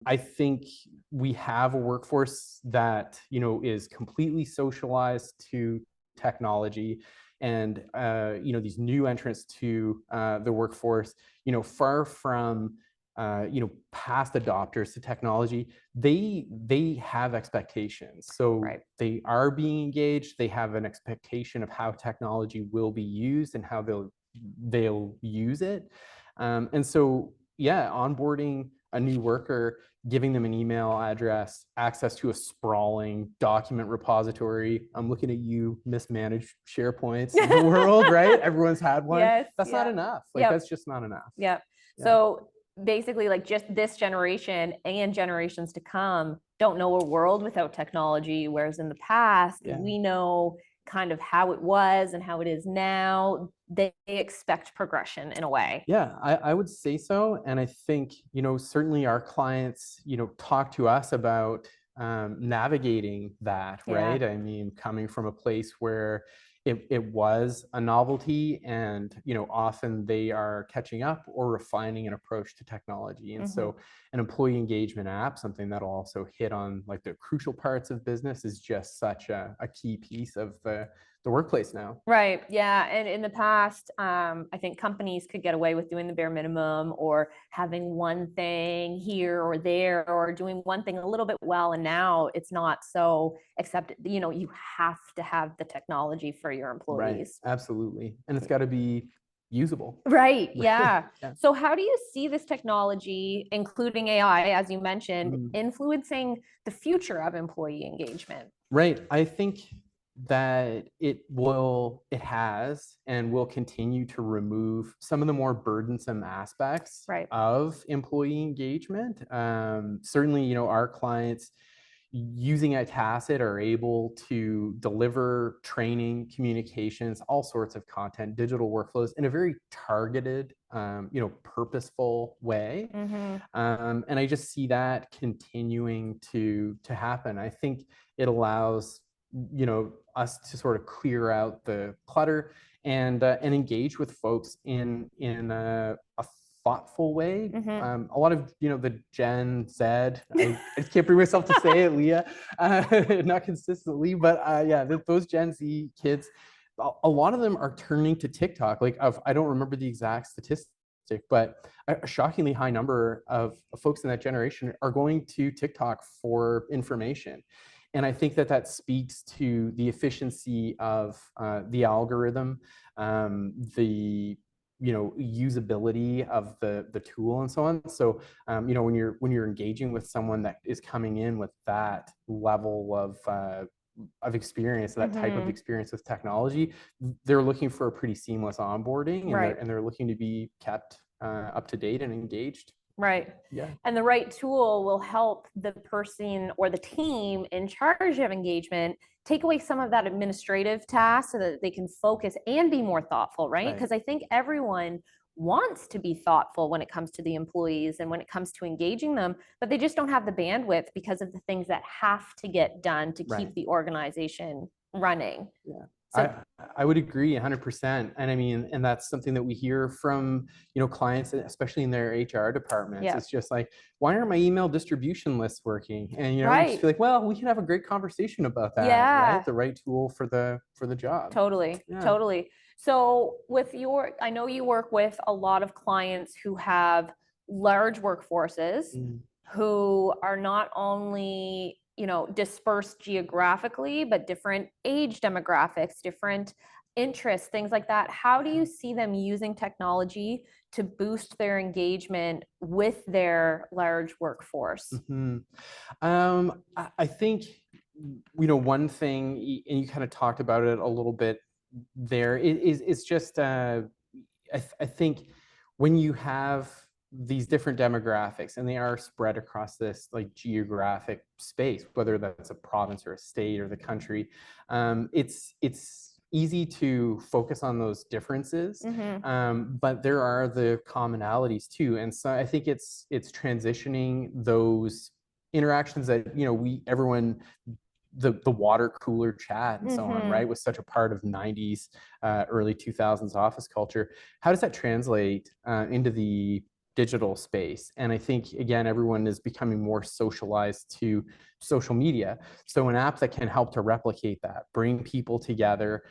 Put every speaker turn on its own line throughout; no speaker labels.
I think we have a workforce that, is completely socialized to technology, and these new entrants to the workforce, far from past adopters to technology. They have expectations, so
Right.
they are being engaged. They have an expectation of how technology will be used and how they'll use it. And so, yeah, onboarding a new worker, giving them an email address, access to a sprawling document repository. I'm looking at you, mismanaged SharePoints of the world, right? Everyone's had one.
Yes.
That's not
Yeah.
enough. Like,
Yep.
that's just not enough.
Yep.
Yeah.
So basically, like, just this generation and generations to come don't know a world without technology, whereas in the past,
Yeah.
we know kind of how it was and how it is now. They expect progression in a way.
Yeah, I would say so. And I think, certainly our clients, talk to us about navigating that,
Yeah.
right? I mean, coming from a place where it was a novelty, and, often they are catching up or refining an approach to technology. And so an employee engagement app, something that'll also hit on like the crucial parts of business, is just such a key piece of the workplace now.
Right. Yeah. And in the past, I think companies could get away with doing the bare minimum or having one thing here or there or doing one thing a little bit well. And now it's not so accepted. You have to have the technology for your
Right.
employees.
Absolutely. And it's got to be usable.
Right. Yeah.
Yeah.
So how do you see this technology, including AI, as you mentioned,
Mm.
influencing the future of employee engagement?
Right. I think that it has and will continue to remove some of the more burdensome aspects
Right.
of employee engagement. Certainly, our clients using Atacit are able to deliver training, communications, all sorts of content, digital workflows in a very targeted, purposeful way. And I just see that continuing to happen. I think it allows us to sort of clear out the clutter and engage with folks in a thoughtful way. A lot of the Gen Z, I just can't bring myself to say it, Leah, not consistently, but yeah, those Gen Z kids, a lot of them are turning to TikTok. Like, I don't remember the exact statistic, but a shockingly high number of folks in that generation are going to TikTok for information. And I think that speaks to the efficiency of the algorithm, the usability of the tool, and so on. So when you're engaging with someone that is coming in with that level of experience, that type of experience with technology, they're looking for a pretty seamless onboarding, and
Right.
they're looking to be kept up to date and engaged.
Right.
Yeah.
And the right tool will help the person or the team in charge of engagement take away some of that administrative task so that they can focus and be more thoughtful, right? Because I think everyone wants to be thoughtful when it comes to the employees and when it comes to engaging them, but they just don't have the bandwidth because of the things that have to get done to keep the organization running.
Yeah.
So,
I would agree 100%. And I mean, and that's something that we hear from, clients, especially in their HR departments.
Yeah.
It's just like, why aren't my email distribution lists working? And, you
Right.
just feel like, well, we can have a great conversation about that,
Yeah.
right? The right tool for the job.
Totally.
Yeah.
Totally. So I know you work with a lot of clients who have large workforces who are not only, dispersed geographically, but different age demographics, different interests, things like that. How do you see them using technology to boost their engagement with their large workforce?
I think, one thing, and you kind of talked about it a little bit there, is just, I think when you have these different demographics and they are spread across this like geographic space, whether that's a province or a state or the country, it's easy to focus on those differences, but there are the commonalities too. And so I think it's transitioning those interactions that everyone, the water cooler chat and so on, right, was such a part of 90s, early 2000s office culture. How does that translate into the digital space. And I think, again, everyone is becoming more socialized to social media. So an app that can help to replicate that, bring people together,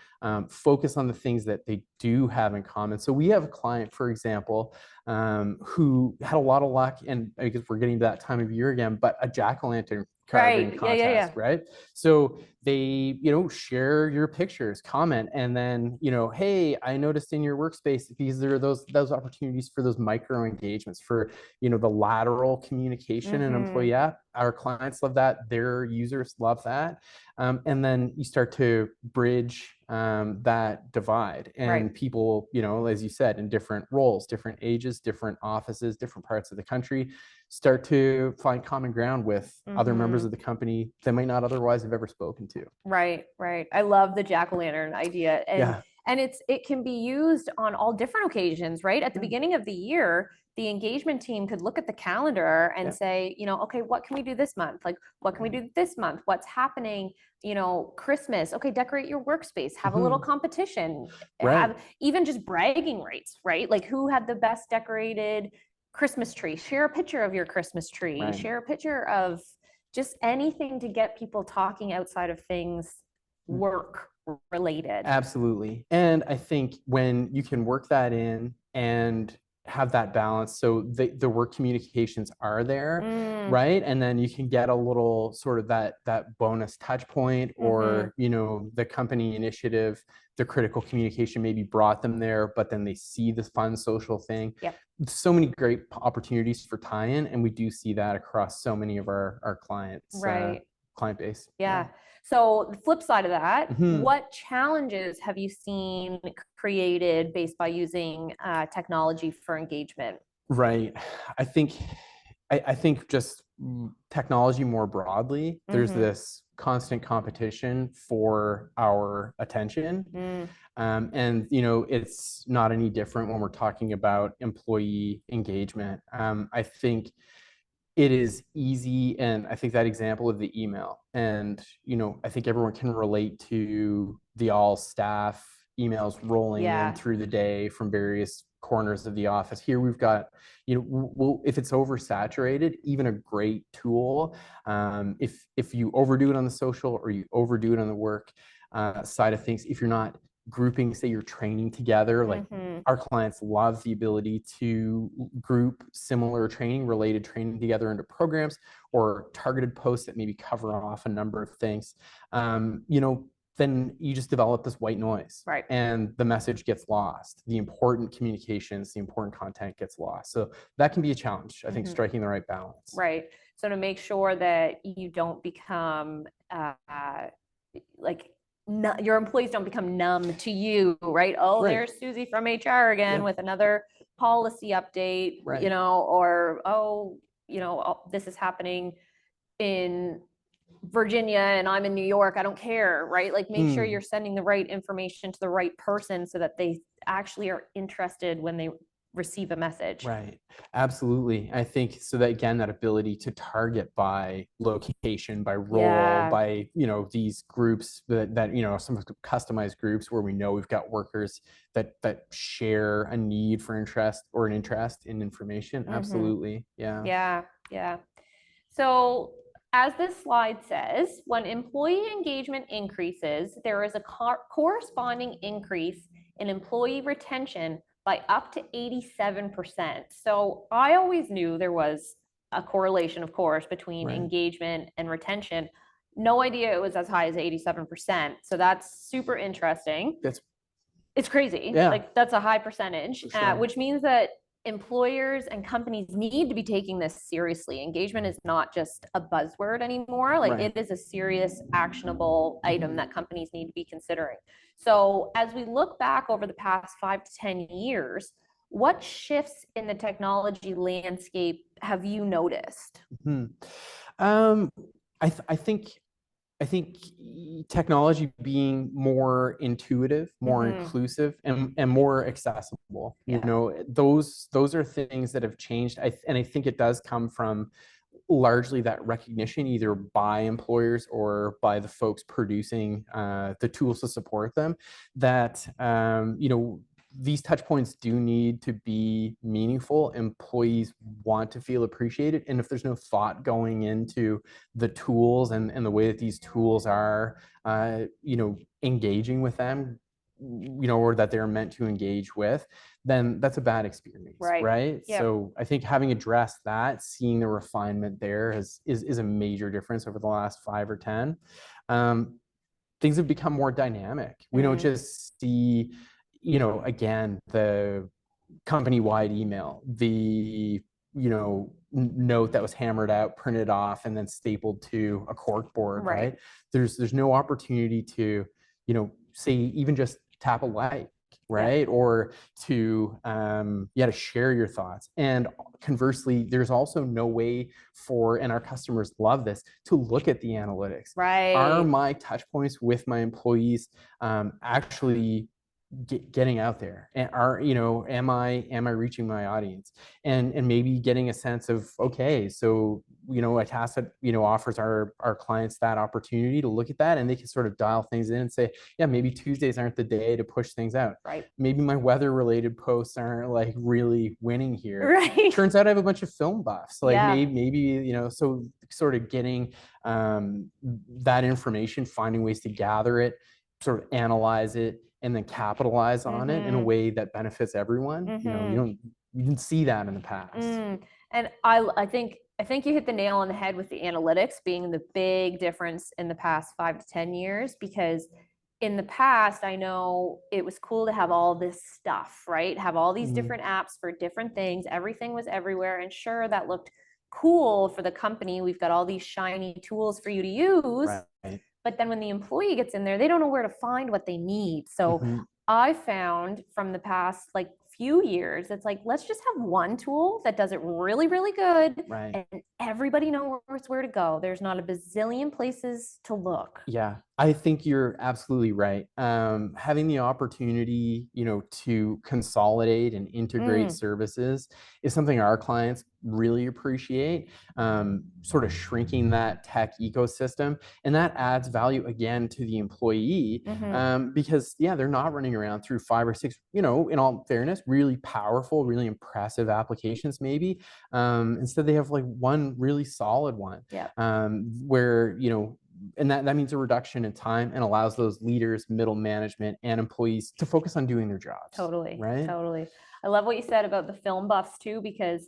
focus on the things that they do have in common. So we have a client, for example, who had a lot of luck, and I guess we're getting to that time of year again, but a jack-o'-lantern carving
Right.
contest, right? So they, share your pictures, comment, and then, hey, I noticed in your workspace, because there are those opportunities for those micro engagements, for, the lateral communication and employee app. Our clients love that. Their users love that. And then you start to bridge that divide, and
Right.
people, as you said, in different roles, different ages, different offices, different parts of the country, start to find common ground with other members of the company they might not otherwise have ever spoken to.
Right, right. I love the jack-o'-lantern idea.
Yeah.
And it can be used on all different occasions, right? At the beginning of the year, the engagement team could look at the calendar and say, okay, what can we do this month? Like, what can we do this month? What's happening? Christmas. Okay, decorate your workspace. Have a little competition.
Right.
Have even just bragging rights, right? Like, who had the best decorated Christmas tree? Share a picture of your Christmas tree.
Right.
Share a picture of just anything to get people talking outside of things work related.
Absolutely. And I think when you can work that in and have that balance, so the work communications are there, right? And then you can get a little sort of that bonus touch point, or the company initiative, the critical communication maybe brought them there, but then they see this fun social thing.
Yep.
So many great opportunities for tie-in, and we do see that across so many of our clients,
Right.
client base.
Yeah. So the flip side of that,
Mhm.
what challenges have you seen created based by using technology for engagement?
Right. I think I think just technology more broadly, there's this constant competition for our attention. And it's not any different when we're talking about employee engagement. I think it is easy, and I think that example of the email, and I think everyone can relate to the all staff emails rolling in through the day from various corners of the office. Here we've got, if it's oversaturated, even a great tool, if you overdo it on the social, or you overdo it on the work side of things, if you're not grouping, say you're training together, like our clients love the ability to group similar related training together into programs, or targeted posts that maybe cover off a number of things. Then you just develop this white noise,
right?
And the message gets lost. The important communications, the important content gets lost. So that can be a challenge, I think, striking the right balance.
Right. So to make sure that you don't become your employees don't become numb to you, right? Oh, there's Susie from HR again with another policy update, or this is happening in Virginia and I'm in New York, I don't care, right? Like, make sure you're sending the right information to the right person so that they actually are interested when they receive a message.
Right. Absolutely. I think so that, again, that ability to target by location, by role, by, these groups that some customized groups where we know we've got workers that share a need for interest, or an interest in information. Absolutely. Yeah.
Yeah. So as this slide says, when employee engagement increases, there is a corresponding increase in employee retention by up to 87%. So I always knew there was a correlation, of course, between engagement and retention. No idea it was as high as 87%. So that's super interesting. It's crazy.
Yeah.
Like, that's a high percentage, which means that employers and companies need to be taking this seriously. Engagement is not just a buzzword anymore. Like, it is a serious, actionable item that companies need to be considering. So as we look back over the past 5 to 10 years, what shifts in the technology landscape have you noticed?
I think technology being more intuitive, more inclusive, and more accessible. Those are things that have changed. And I think it does come from largely that recognition, either by employers or by the folks producing the tools to support them, that these touch points do need to be meaningful. Employees want to feel appreciated. And if there's no thought going into the tools and the way that these tools are, engaging with them, or that they're meant to engage with, then that's a bad experience, right?
Yep.
So I think having addressed that, seeing the refinement there is a major difference over the last 5 or 10. Things have become more dynamic. We don't just see, again, the company-wide email, the note that was hammered out, printed off, and then stapled to a cork board, right? There's no opportunity to, say, even just tap a like, right? Or to to share your thoughts. And conversely, there's also no way for, and our customers love this, to look at the analytics. Are my touch points with my employees actually getting out there? And am I reaching my audience? And maybe getting a sense of, okay, so Itasset offers our clients that opportunity to look at that, and they can sort of dial things in and say, yeah, maybe Tuesdays aren't the day to push things out. Maybe my weather related posts aren't like really winning here. Turns out I have a bunch of film buffs. Like maybe so sort of getting that information, finding ways to gather it, sort of analyze it, and then capitalize on it in a way that benefits everyone. You didn't see that in the past.
And I think you hit the nail on the head with the analytics being the big difference in the past 5 to 10 years, because in the past, I know it was cool to have all this stuff, right? Have all these different apps for different things. Everything was everywhere. And sure, that looked cool for the company. We've got all these shiny tools for you to use. But then when the employee gets in there, they don't know where to find what they need. So I found from the past few years, it's like, let's just have one tool that does it really, really good. And everybody knows where to go. There's not a bazillion places to look.
Yeah, I think you're absolutely right. Having the opportunity, to consolidate and integrate services is something our clients really appreciate. Sort of shrinking that tech ecosystem, and that adds value again to the employee, because they're not running around through 5 or 6, in all fairness, really powerful, really impressive applications maybe. Instead, they have one really solid one, where and that means a reduction in time and allows those leaders, middle management, and employees to focus on doing their jobs. Right?
Totally. I love what you said about the film buffs too, because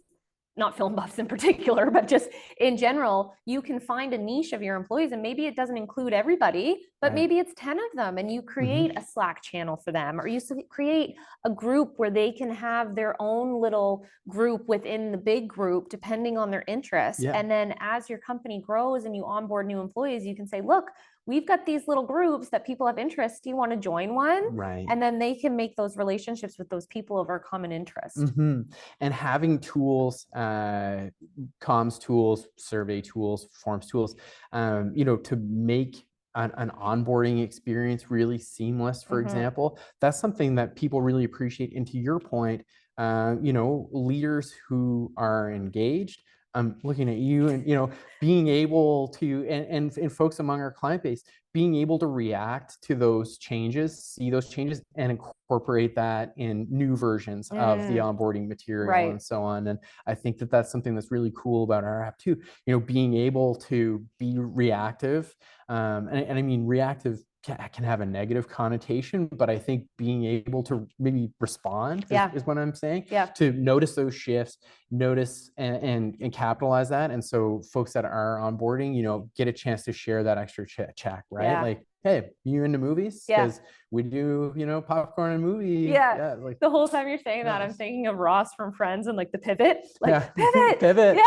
not film buffs in particular, but just in general, you can find a niche of your employees, and maybe it doesn't include everybody, but maybe it's 10 of them, and you create a Slack channel for them, or you create a group where they can have their own little group within the big group, depending on their interests. And then as your company grows and you onboard new employees, you can say, look, we've got these little groups that people have interest. Do you want to join one? And then they can make those relationships with those people of our common interest.
And having tools, comms tools, survey tools, forms tools, to make an onboarding experience really seamless, for example, that's something that people really appreciate. And to your point, leaders who are engaged, I'm looking at you, and being able to, and folks among our client base, being able to react to those changes, see those changes, and incorporate that in new versions of the onboarding material and so on. And I think that that's something that's really cool about our app too. Being able to be reactive, and I mean reactive can have a negative connotation, but I think being able to maybe respond is what I'm saying. To notice those shifts, notice and capitalize that. And so folks that are onboarding, get a chance to share that extra check, right? Like, hey, you into movies? Because we do, popcorn and movie.
Like the whole time you're saying that, I'm thinking of Ross from Friends and the pivot, pivot.
Pivot.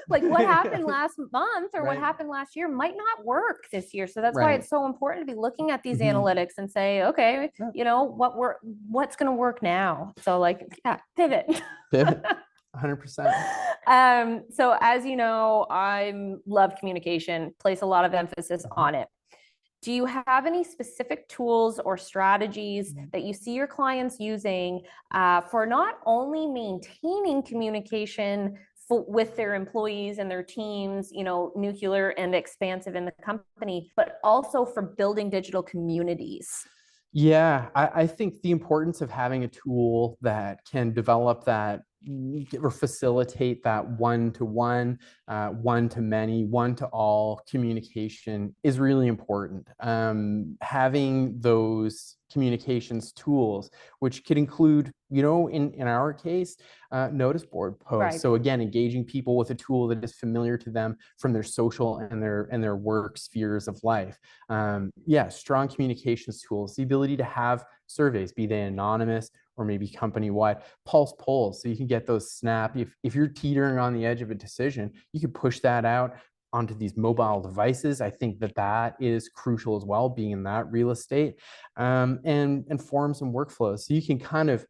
What happened last month or what happened last year might not work this year. So that's why it's so important to be looking at these analytics and say, okay, what's going to work now? So pivot.
Pivot. 100%.
So as you know, I love communication, place a lot of emphasis on it. Do you have any specific tools or strategies that you see your clients using for not only maintaining communication with their employees and their teams, nuclear and expansive in the company, but also for building digital communities?
Yeah, I think the importance of having a tool that can develop that or facilitate that one-to-one, one-to-many, one-to-all communication is really important. Having those communications tools, which could include, in our case, notice board posts.
Right.
So again, engaging people with a tool that is familiar to them from their social and their work spheres of life. Yeah, strong communications tools, the ability to have surveys, be they anonymous or maybe company-wide, pulse polls, so you can get those snap. If you're teetering on the edge of a decision, you can push that out onto these mobile devices. I think that is crucial as well, being in that real estate, and forms and workflows. So you can kind of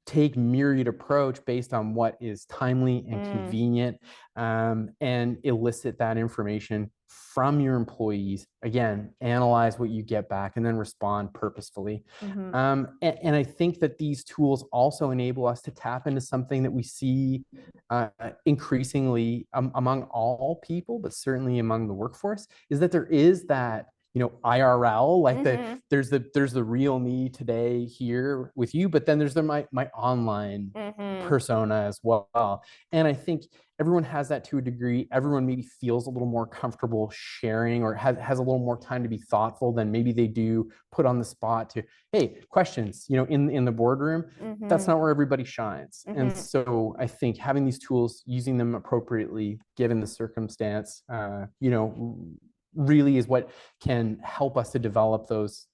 take myriad approach based on what is timely and convenient, and elicit that information from your employees. Again, analyze what you get back and then respond purposefully. And I think that these tools also enable us to tap into something that we see increasingly among all people, but certainly among the workforce, is that there is that IRL, like there's the real me today here with you, but then there's my online persona as well. And I think everyone has that to a degree. Everyone maybe feels a little more comfortable sharing, or has a little more time to be thoughtful than maybe they do put on the spot to, hey, questions, in the boardroom. That's not where everybody shines. And so I think having these tools, using them appropriately given the circumstance, really is what can help us to develop those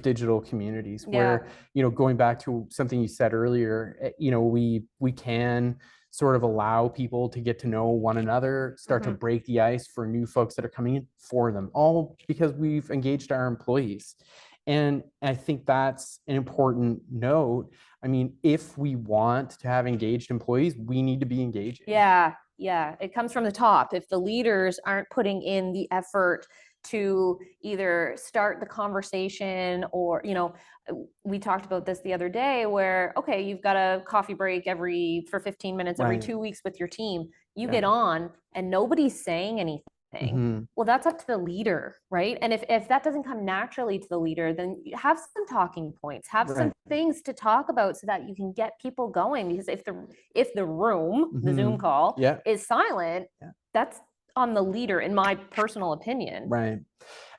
digital communities where, going back to something you said earlier, we can sort of allow people to get to know one another, start to break the ice for new folks that are coming in for them, all because we've engaged our employees. And I think that's an important note. I mean, if we want to have engaged employees, we need to be engaging.
Yeah, it comes from the top. If the leaders aren't putting in the effort to either start the conversation, or, we talked about this the other day where, okay, you've got a coffee break for 15 minutes every 2 weeks with your team. You get on and nobody's saying anything. Well, that's up to the leader, right? And if that doesn't come naturally to the leader, then have some talking points, have some things to talk about so that you can get people going. Because if the room, the Zoom call is silent, that's on the leader, in my personal opinion.
Right.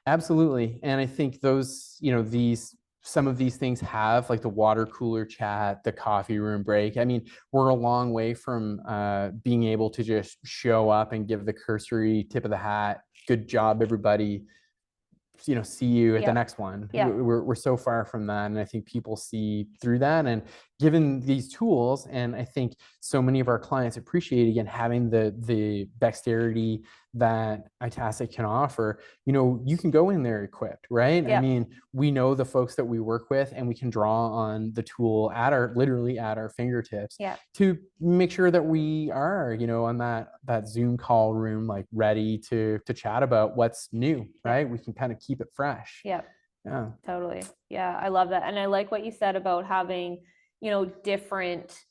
Absolutely. And I think those, some of these things have, like the water cooler chat, the coffee room break. I mean, we're a long way from being able to just show up and give the cursory tip of the hat. Good job, everybody. See you at the next one. We're so far from that. And I think people see through that. And given these tools, and I think so many of our clients appreciate, again, having the dexterity that Itastic can offer, you can go in there equipped, right? I mean, we know the folks that we work with, and we can draw on the tool literally at our fingertips to make sure that we are, on that Zoom call room, like ready to chat about what's new, right? We can kind of keep it fresh.
Yeah, totally. Yeah, I love that. And I like what you said about having, different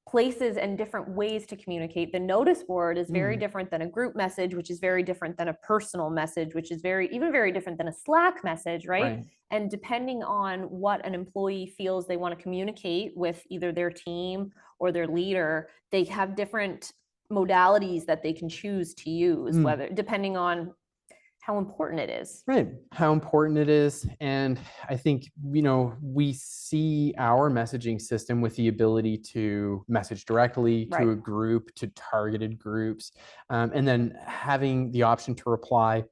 places and different ways to communicate. The notice board is very different than a group message, which is very different than a personal message, which is very different than a Slack message, right? And depending on what an employee feels they want to communicate with either their team or their leader, they have different modalities that they can choose to use, whether depending on how important it is.
Right. How important it is. And I think, we see our messaging system with the ability to message directly to a group, to targeted groups, and then having the option to reply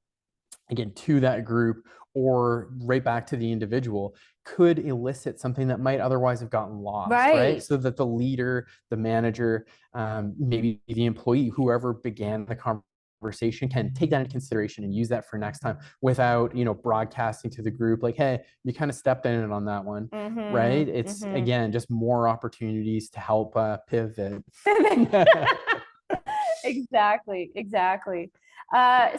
again to that group or right back to the individual could elicit something that might otherwise have gotten lost, right? So that the leader, the manager, maybe the employee, whoever began the conversation, can take that into consideration and use that for next time without, broadcasting to the group like, hey, you kind of stepped in it on that one, right? It's again, just more opportunities to help pivot.
Exactly.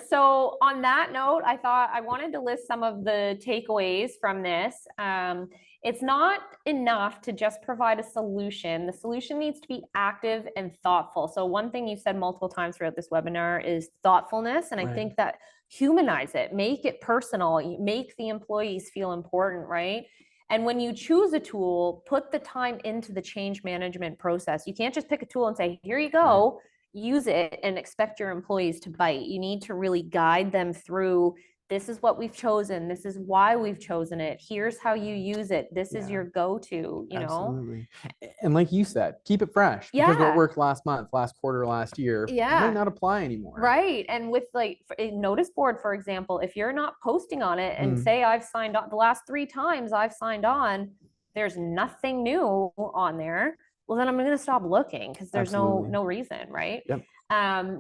So on that note, I thought I wanted to list some of the takeaways from this. It's not enough to just provide a solution. The solution needs to be active and thoughtful. So one thing you said multiple times throughout this webinar is thoughtfulness. And I think that humanize it, make it personal, make the employees feel important, right? And when you choose a tool, put the time into the change management process. You can't just pick a tool and say, here you go, use it and expect your employees to bite. You need to really guide them through, this is what we've chosen. This is why we've chosen it. Here's how you use it. This is your go-to, you know?
Absolutely. And like you said, keep it fresh, because what worked last month, last quarter, last year might not apply anymore.
Right. And with like a notice board, for example, if you're not posting on it and say I've signed on the last 3 times I've signed on, there's nothing new on there. Well, then I'm going to stop looking, because there's no reason, right?
Yep.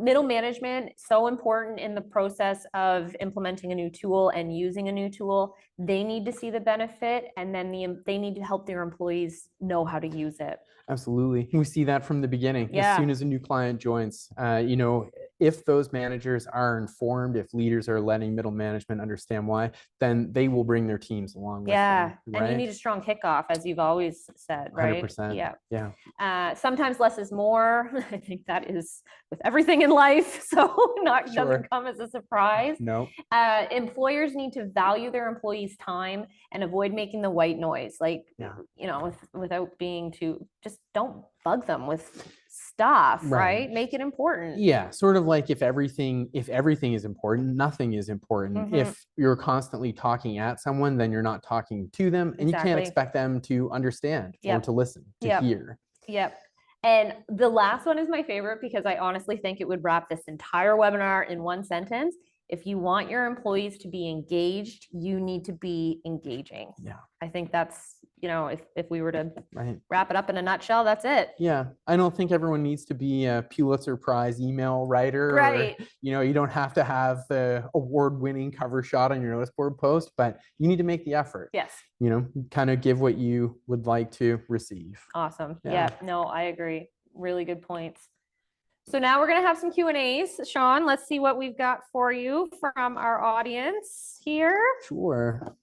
Middle management, so important in the process of implementing a new tool and using a new tool. They need to see the benefit, and then they need to help their employees know how to use it.
Absolutely. We see that from the beginning. As soon as a new client joins, you know, if those managers are informed, if leaders are letting middle management understand why, then they will bring their teams along with them, right?
And you need a strong kickoff, as you've always said, right?
100%.
Yeah. Sometimes less is more. I think that is with everything in life, so doesn't come as a surprise.
No.
Employers need to value their employees' time and avoid making the white noise, like, you know, without being too, just don't bug them with stuff, right? Make it important.
Yeah, sort of like if everything is important, nothing is important. If you're constantly talking at someone, then you're not talking to them, and you can't expect them to understand or to listen, to hear.
And the last one is my favorite, because I honestly think it would wrap this entire webinar in one sentence. If you want your employees to be engaged, you need to be engaging.
Yeah.
I think that's, you know, if we were to wrap it up in a nutshell, that's it.
Yeah. I don't think everyone needs to be a Pulitzer Prize email writer.
Right.
Or, you know, you don't have to have the award-winning cover shot on your notice board post, but you need to make the effort.
Yes.
You know, kind of give what you would like to receive.
Awesome. Yeah. No, I agree. Really good points. So now we're going to have some Q&As. Sean, let's see what we've got for you from our audience here.
Sure.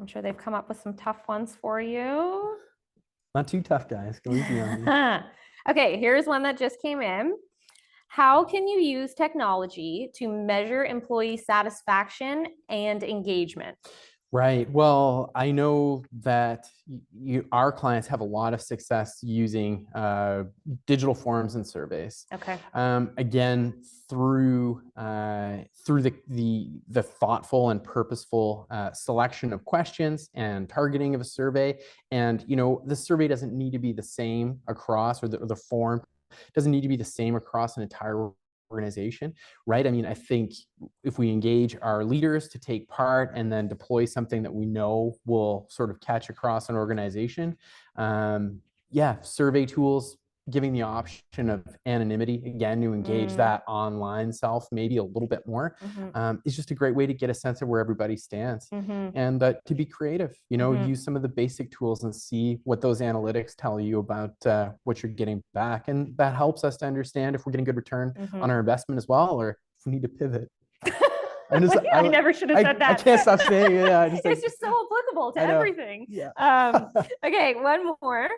I'm sure they've come up with some tough ones for you.
Not too tough, guys. Go easy on me.
Okay, here's one that just came in. How can you use technology to measure employee satisfaction and engagement?
Right. Well, I know that our clients have a lot of success using digital forms and surveys.
Okay.
Again, through the thoughtful and purposeful selection of questions and targeting of a survey. And, you know, the survey doesn't need to be the same across, or the form doesn't need to be the same across an entire organization, right? I mean, I think if we engage our leaders to take part and then deploy something that we know will sort of catch across an organization, survey tools, giving the option of anonymity, again, to engage that online self maybe a little bit more, is just a great way to get a sense of where everybody stands. And to be creative, you know, use some of the basic tools and see what those analytics tell you about what you're getting back. And that helps us to understand if we're getting good return on our investment as well, or if we need to pivot.
I never should have said that.
I can't stop saying it.
It's just so applicable to everything. Okay, one more.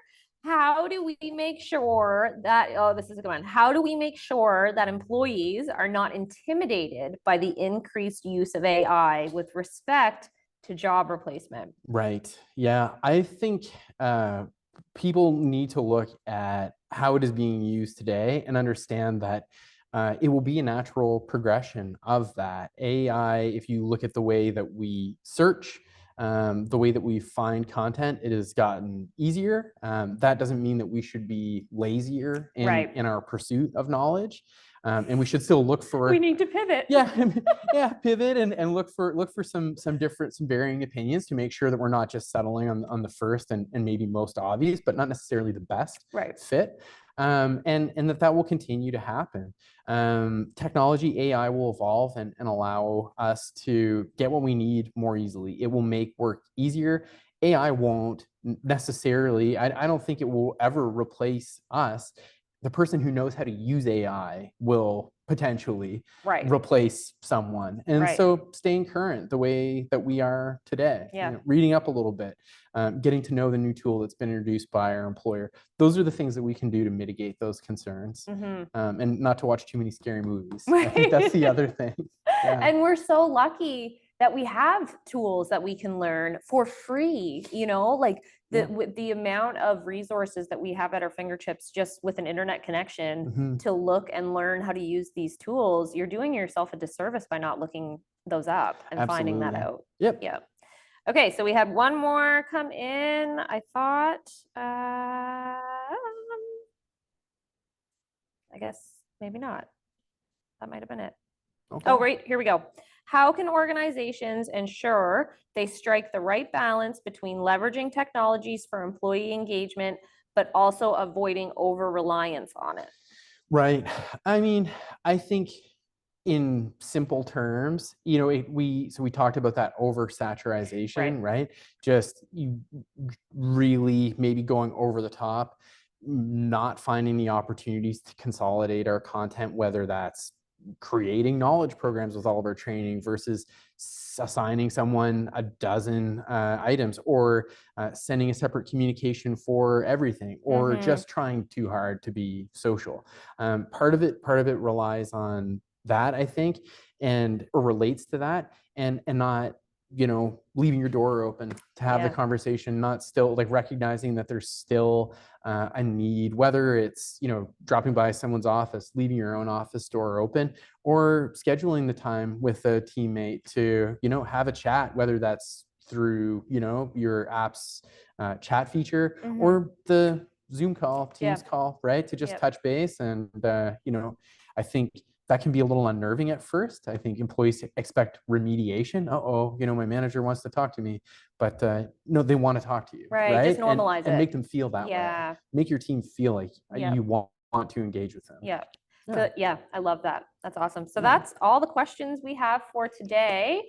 How do we make sure that, this is a good one. How do we make sure that employees are not intimidated by the increased use of AI with respect to job replacement?
Right. Yeah. I think people need to look at how it is being used today and understand that it will be a natural progression of that. AI, if you look at the way that we search, the way that we find content, it has gotten easier. That doesn't mean that we should be lazier in our pursuit of knowledge. And we should still look for.
We need to pivot.
Pivot and look for some varying opinions to make sure that we're not just settling on the first and maybe most obvious, but not necessarily the best fit. And that will continue to happen. Technology, AI will evolve and allow us to get what we need more easily. It will make work easier. AI won't necessarily, I don't think it will ever replace us. The person who knows how to use AI will potentially replace someone. And so staying current the way that we are today, you know, reading up a little bit, getting to know the new tool that's been introduced by our employer. Those are the things that we can do to mitigate those concerns, and not to watch too many scary movies. I think that's the other thing. Yeah.
And we're so lucky that we have tools that we can learn for free, like
Yeah.
with the amount of resources that we have at our fingertips just with an internet connection
Mhm.
to look and learn how to use these tools. You're doing yourself a disservice by not looking those up and finding that
Absolutely.
out.
Yep.
Yeah. Okay, so we had one more come in. I thought, I guess maybe not. That might have been it.
Okay.
Oh, right, here we go. How can organizations ensure they strike the right balance between leveraging technologies for employee engagement, but also avoiding over-reliance on it?
Right. I mean, I think in simple terms, we talked about that oversaturation, right? Just you really maybe going over the top, not finding the opportunities to consolidate our content, whether that's creating knowledge programs with all of our training versus assigning someone a dozen items, or sending a separate communication for everything, or just trying too hard to be social. Part of it relies on that, I think, and or relates to that, and not leaving your door open to have the
Yeah.
conversation, not still like recognizing that there's still a need, whether it's dropping by someone's office, leaving your own office door open, or scheduling the time with a teammate to have a chat, whether that's through your app's chat feature, or the Zoom call, Teams call, right? To just touch base. And I think that can be a little unnerving at first. I think employees expect remediation. My manager wants to talk to me, but no, they want to talk to you,
Right, just
right?
normalize
And
it.
make them feel that way.
Yeah.
Make your team feel like
Yep.
you want to engage with them.
Yeah.
Yeah.
So, yeah, I love that. That's awesome. So
Yeah.
that's all the questions we have for today.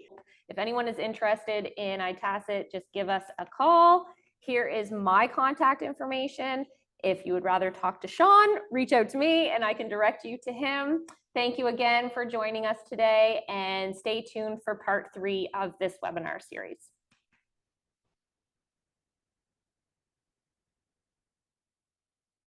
If anyone is interested in iTacit, just give us a call. Here is my contact information. If you would rather talk to Sean, reach out to me and I can direct you to him. Thank you again for joining us today, and stay tuned for part 3 of this webinar series.